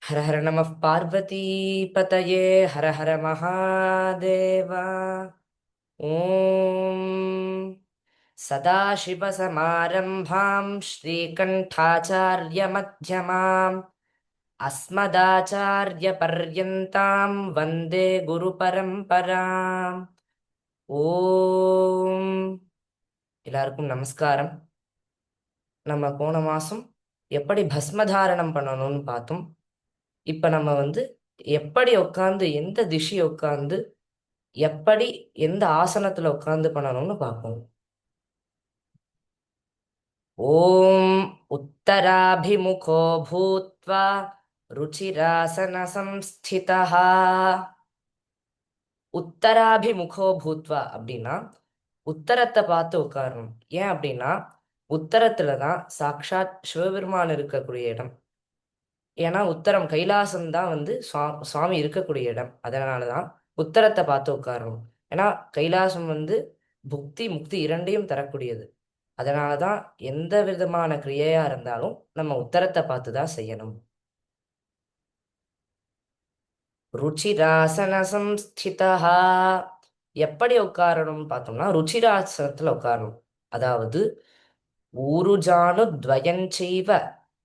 ஹர ஹர நம பார்வதி பதயே ஹர ஹர மகாதேவா. ஓம் சதாசிவசமாரம்பாம் ஸ்ரீகண்டாச்சார்யமத்யமாம் அஸ்மதாச்சார்யபர்யந்தாம் வந்தே குரு பரம்பராம். ஓம் எல்லாருக்கும் நமஸ்காரம். நம்ம போன மாசம் எப்படி பஸ்மதாரணம் பண்ணணும்னு பார்த்தோம். இப்ப நம்ம எப்படி உட்காந்து எந்த திசை உட்காந்து எப்படி எந்த ஆசனத்துல உட்காந்து பண்ணணும்னு பார்ப்போம். ஓம் உத்தராபிமுகோ பூத்வா ருச்சிராசன சம்ஸ்திதः. உத்தராபிமுகோ பூத்வா அப்படின்னா உத்தரத்தை பார்த்து உட்காரணும். ஏன் அப்படின்னா உத்தரத்துல தான் சாக்ஷாத் சிவபெருமான் இருக்கக்கூடிய இடம். ஏன்னா உத்தரம் கைலாசம் தான் சுவாமி இருக்கக்கூடிய இடம். அதனாலதான் உத்தரத்தை பார்த்து உட்காரணும். ஏன்னா கைலாசம் புக்தி முக்தி இரண்டையும் தரக்கூடியது. அதனாலதான் எந்த விதமான கிரியையா இருந்தாலும் நம்ம உத்தரத்தை பார்த்து தான் செய்யணும். ருச்சிராசன சம்ஸ்திதா. எப்படி உட்காரணும்னு பார்த்தோம்னா ருச்சிராசனத்துல உட்காரணும். அதாவது ஊருஜானு துவயஞ்செய்வ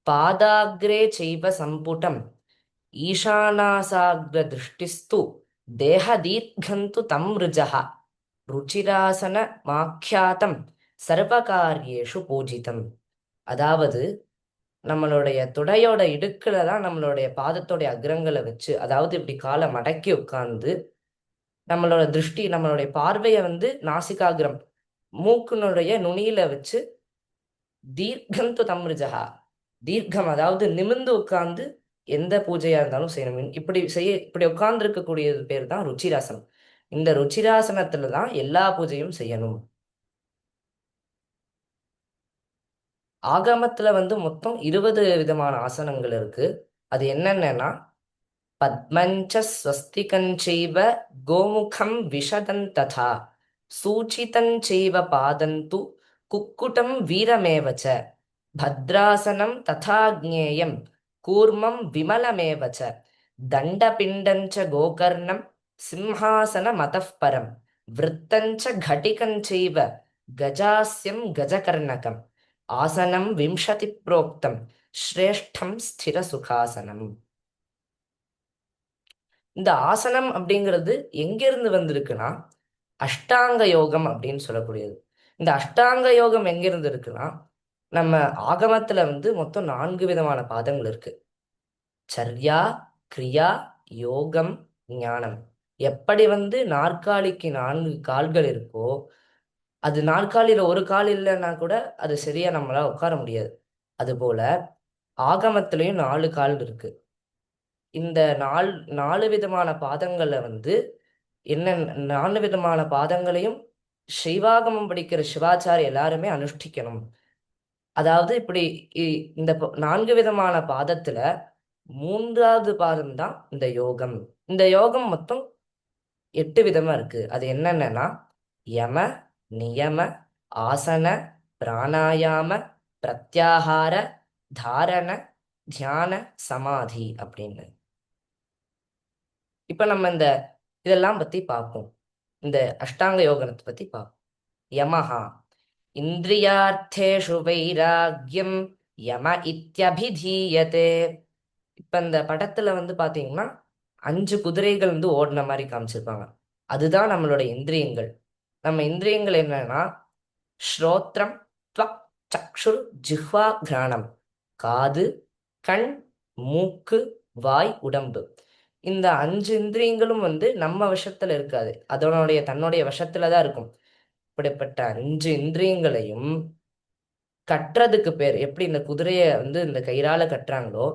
பாதாகிரே செய்வ சம்புடம் ஈசானாசாக்ர திருஷ்டிஸ்து தேகதீர்கந்து தம் ருஜஹ ருச்சிராசன மாக்கியாத்தம் சர்வகாரியேஷு பூஜிதம். அதாவது நம்மளுடைய துடையோட இடுக்குல தான் நம்மளுடைய பாதத்தோடைய அக்ரங்களை வச்சு, அதாவது இப்படி காலை மடக்கி உட்கார்ந்து நம்மளோட திருஷ்டி நம்மளுடைய பார்வையை நாசிகாகிரம் மூக்குனுடைய நுனியில வச்சு தீர்க்கந்து தம்ருஜகா, தீர்க்கம் அதாவது நிமிர்ந்து உட்கார்ந்து எந்த பூஜையா இருந்தாலும் செய்யணும். இப்படி உட்கார்ந்து இருக்கக்கூடியது பேர் தான் ருச்சிராசனம். இந்த ருச்சிராசனத்துல தான் எல்லா பூஜையும் செய்யணும். ஆகமத்துல மொத்தம் 20 விதமான ஆசனங்கள் இருக்கு. அது என்னென்னா பத்மஞ்ச ஸ்வஸ்திகஞ்சைவ கோமுகம் விஷதன் ததா சூச்சிதஞ்சைவ பாதந்து குக்குடம் வீரமேவச்ச பத்ராசனம் ததா ஜ்ஞேயம் கூர்மம் விமலமேவச்ச தண்டபிண்டஞ்ச கோகர்ணம் சிம்ஹாசன மதப்பரம் விருத்தஞ்ச घटिकञ्चैव கஜாஸ்யம் கஜகர்ணகம் ஆசனம் விம்சதி புரோக்தம் ஸ்ரேஷ்டம் ஸ்திர சுகாசனம். இந்த ஆசனம் அப்படிங்கிறது எங்கிருந்து வந்திருக்குன்னா அஷ்டாங்க யோகம் அப்படின்னு சொல்லக்கூடியது. இந்த அஷ்டாங்க யோகம் எங்கிருந்து இருக்குன்னா நம்ம ஆகமத்துல மொத்தம் 4 விதமான பாதங்கள் இருக்கு. சர்யா, கிரியா, யோகம், ஞானம். எப்படி நாற்காலிக்கு 4 கால்கள் இருக்கோ, அது நாற்காலியில ஒரு கால் இல்லைன்னா கூட அது சரியா நம்மளால உட்கார முடியாது. அதுபோல ஆகமத்திலையும் 4 கால் இருக்கு. இந்த 4 விதமான பாதங்கள்ல என்ன 4 விதமான பாதங்களையும் சைவாகமம் படிக்கிற சிவாச்சாரி எல்லாருமே அனுஷ்டிக்கணும். அதாவது இப்படி இந்த 4 விதமான பாதத்துல 3வது பாதம் தான் இந்த யோகம். இந்த யோகம் மொத்தம் 8 விதமா இருக்கு. அது என்னென்னா யம, நியம, ஆசன, பிராணாயாம, பிரத்யாகார, தாரண, தியான, சமாதி அப்படின்னு. இப்ப நம்ம இதெல்லாம் பத்தி பார்ப்போம். இந்த அஷ்டாங்க யோகத்தை பத்தி பார்ப்போம். யமஹா இந்திரியார்த்தேஷு வைராக்யம் யம இத்யபிதீயதே. இப்ப இந்த படத்துல பாத்தீங்கன்னா 5 குதிரைகள் ஓடின மாதிரி காமிச்சிருப்பாங்க. அதுதான் நம்மளோட இந்திரியங்கள். நம்ம இந்திரியங்கள் என்னன்னா ஸ்ரோத்ரம், த்வக், சக்ஷுர், ஜிஹ்வா, கிராணம். காது, கண், மூக்கு, வாய், உடம்பு. இந்த 5 இந்திரியங்களும் நம்ம வசத்துல இருக்காது. தன்னுடைய வசத்துல தான் இருக்கும். இப்படிப்பட்ட 5 இந்திரியங்களையும் கட்டுறதுக்கு பேர், எப்படி இந்த குதிரையை இந்த கயிறால கட்டுறாங்களோ,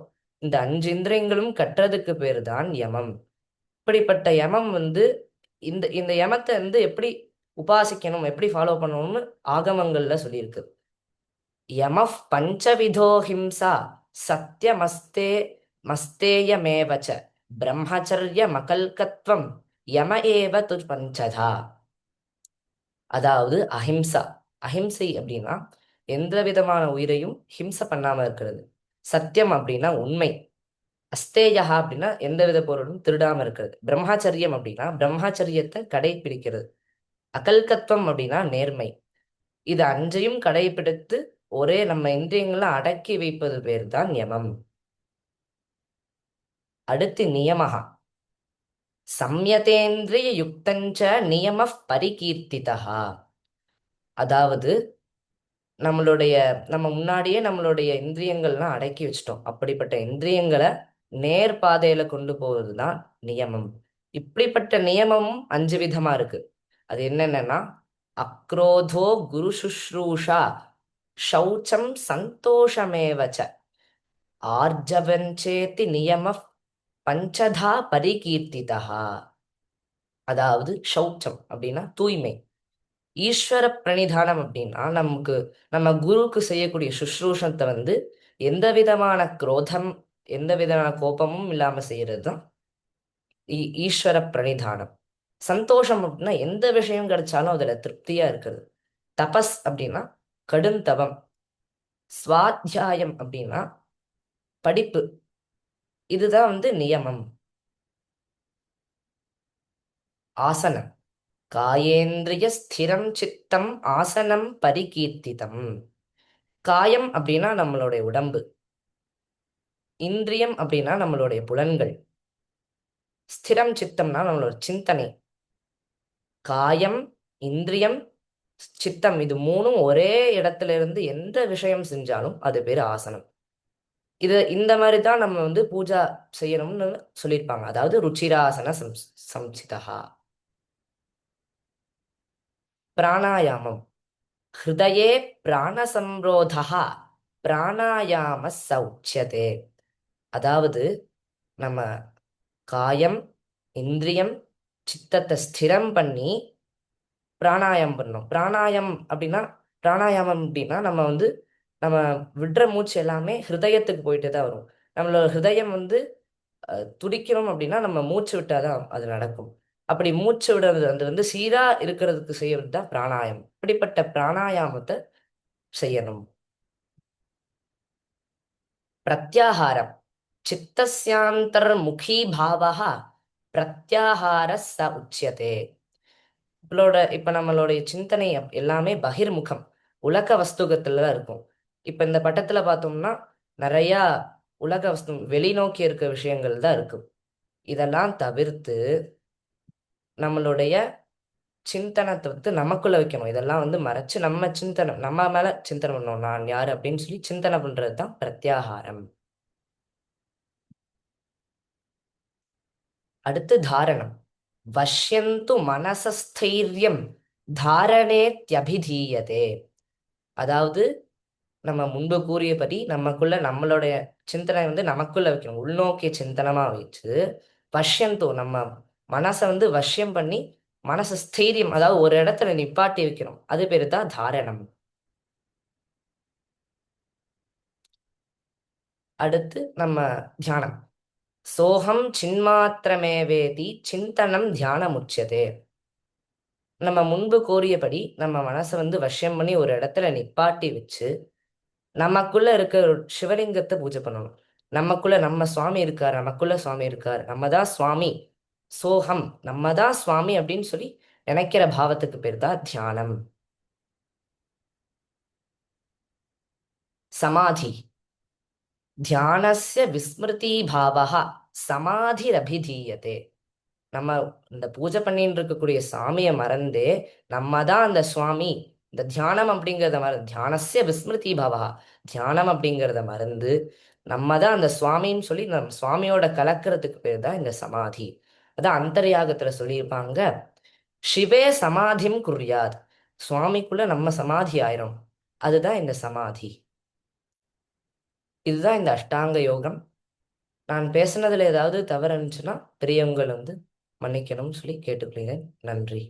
இந்த 5 இந்திரியங்களும் கட்டுறதுக்கு பேர் தான் யமம். இப்படிப்பட்ட யமம் இந்த இந்த யமத்தை எப்படி உபாசிக்கணும், எப்படி ஃபாலோ பண்ணணும்னு ஆகமங்கள்ல சொல்லியிருக்கு. யமஃப் பஞ்சவிதோ ஹிம்சா சத்யமஸ்தே மஸ்தேயமேவச்ச பிரம்மச்சரிய மகல்கத்வம் யம ஏவ பஞ்சதா. அதாவது அஹிம்சா. அஹிம்சை அப்படின்னா எந்த விதமான உயிரையும் ஹிம்சை பண்ணாம இருக்கிறது. சத்தியம் அப்படின்னா உண்மை. அஸ்தேயா அப்படின்னா எந்தவித பொருளும் திருடாம இருக்கிறது. பிரம்மாச்சரியம் அப்படின்னா பிரம்மாச்சரியத்தை கடைபிடிக்கிறது. அகல்கத்வம் அப்படின்னா நேர்மை. இது அஞ்சையும் கடைபிடித்து ஒரே நம்ம இந்திரியங்களை அடக்கி வைப்பது பேர் தான் யமம். அடுத்து நியமஹா. சம்யதேந்திரிய யுக்தஞ்ச நியம பரிகீர்த்திதா. அதாவது நம்மளுடைய நம்ம முன்னாடியே நம்மளுடைய இந்திரியங்கள்லாம் அடக்கி வச்சிட்டோம். அப்படிப்பட்ட இந்திரியங்களை நேர் பாதையில கொண்டு போவது தான் நியமம். இப்படிப்பட்ட நியமமும் 5 விதமா இருக்கு. அது என்னென்னன்னா, அக்ரோதோ குரு சுஷ்ரூஷா, சௌச்சம் சந்தோஷமேவச்ச, ஆர்ஜவஞ்சேதி நியம பஞ்சதா பரிகீர்த்திதா. அதாவது சௌச்சம் அப்படின்னா தூய்மை, ஈஸ்வர பிரணிதானம் அப்படின்னா நமக்கு நம்ம குருவுக்கு செய்யக்கூடிய சுஷ்ரூஷத்தை வந்து எந்த விதமான குரோதம், எந்த விதமான கோபமும் இல்லாம செய்யறது தான் ஈஸ்வர பிரணிதானம். சந்தோஷம் அப்படின்னா எந்த விஷயம் கிடைச்சாலும் அதுல திருப்தியா இருக்கிறது. தபஸ் அப்படின்னா கடும் தவம். ஸ்வாத்தியாயம் அப்படின்னா படிப்பு. இதுதான் வந்து நியமம். ஆசனம். காயேந்திரிய ஸ்திரம் சித்தம் ஆசனம் பரிகீர்த்திதம். காயம் அப்படின்னா நம்மளுடைய உடம்பு. இந்திரியம் அப்படின்னா நம்மளுடைய புலன்கள். ஸ்திரம் சித்தம்னா நம்மளோட சிந்தனை. காயம், இந்திரியம், சித்தம், இது மூணும் ஒரே இடத்துல இருந்து எந்த விஷயம் செஞ்சாலும் அது பேர் ஆசனம். இந்த மாதிரி தான் நம்ம வந்து பூஜா செய்யணும்னு சொல்லியிருப்பாங்க. அதாவது ருச்சிராசன சம்சிதா. பிராணாயாமம். ஹிருதயே பிராணசம்ரோதா பிராணாயாம சௌச்சியதே. அதாவது நம்ம காயம், இந்திரியம், சித்தத்தை ஸ்திரம் பண்ணி பிராணாயாமம் பண்ணணும். பிராணாயாமம் அப்படின்னா நம்ம வந்து நம்ம விடுற மூச்சு எல்லாமே ஹிருதயத்துக்கு போயிட்டு தான் வரும். நம்மளோட ஹிருதயம் வந்து துடிக்கணும் அப்படின்னா நம்ம மூச்சு விட்டாதான் அது நடக்கும். அப்படி மூச்சு விடுறது அது வந்து சீரா இருக்கிறதுக்கு செய்யறது தான் பிராணாயாமம். இப்படிப்பட்ட பிராணாயாமத்தை செய்யணும். பிரத்யாகாரம். சித்தஸ்யாந்தர்முகி பாவः பிரத்யாகார ச உச்சியதே. இப்ப நம்மளுடைய சிந்தனை எல்லாமே பகிர்முகம், உலக வஸ்துகத்துல தான் இருக்கும். இப்ப இந்த பட்டத்துல பார்த்தோம்னா நிறைய உலக வஸ்து வெளிநோக்கி இருக்க விஷயங்கள் தான் இருக்கும். இதெல்லாம் தவிர்த்து நம்மளுடைய சிந்தனத்தை வந்து நமக்குள்ள வைக்கணும். இதெல்லாம் வந்து மறைச்சு நம்ம சிந்தனை, நம்ம மேல சிந்தனை பண்ணணும். நான் யாரு அப்படின்னு சொல்லி சிந்தனை பண்றது தான் பிரத்யாகாரம். அடுத்து தாரணம். வஷ்யந்து மனசஸ்தைரியம் தாரணேத்யபிதீயதே. அதாவது நம்ம முன்பு கூறியபடி நமக்குள்ள நம்மளுடைய சிந்தனை வந்து நமக்குள்ள வைக்கணும். உள்நோக்கிய சிந்தனமா வச்சு வஷ்யந்தோ நம்ம மனசை வந்து வஷ்யம் பண்ணி மனசு ஸ்தைரியம், அதாவது ஒரு இடத்துல நிப்பாட்டி வைக்கணும். அது பேரு தான் தாரணம். அடுத்து நம்ம தியானம். சோகம் சின்மாத்திரமேவேதி சிந்தனம் தியானம் உச்சதே. நம்ம முன்பு கோரியபடி நம்ம மனசை வந்து வஷ்யம் பண்ணி ஒரு இடத்துல நிப்பாட்டி வச்சு நமக்குள்ள இருக்க ஒரு சிவலிங்கத்தை பூஜை பண்ணணும். நமக்குள்ள நம்ம சுவாமி இருக்கார், நமக்குள்ள சுவாமி இருக்கார், நம்ம தான் சுவாமி. சோகம் நம்ம தான் சுவாமி அப்படின்னு சொல்லி நினைக்கிற பாவத்துக்கு பேர் தான் தியானம். சமாதி. தியானஸ்ய விஸ்மிருதி பாவஹ சமாதிரபிதீயதே. நம்ம இந்த பூஜை பண்ணிட்டு இருக்கக்கூடிய சாமியை மறந்தே நம்ம தான் அந்த சுவாமி. இந்த தியானம் அப்படிங்கிறத தியானஸ்ய விஸ்மிருதி பாவஹா, தியானம் அப்படிங்கிறத மறந்து நம்ம தான் அந்த சுவாமின்னு சொல்லி நம்ம சுவாமியோட கலக்கிறதுக்கு பேர் தான் இந்த சமாதி. அதான் அந்தர்யாகத்துல சொல்லியிருப்பாங்க, சிவே சமாதிம் குறியாத். சுவாமிக்குள்ள நம்ம சமாதி ஆயிரும். அதுதான் இந்த சமாதி. இதுதான் இந்த அஷ்டாங்க யோகம். நான் பேசுனதுல ஏதாவது தவறு இருந்துச்சுன்னா பெரியவங்கள் வந்து மன்னிக்கணும்னு சொல்லி கேட்டுக்கொள்கிறேன். நன்றி.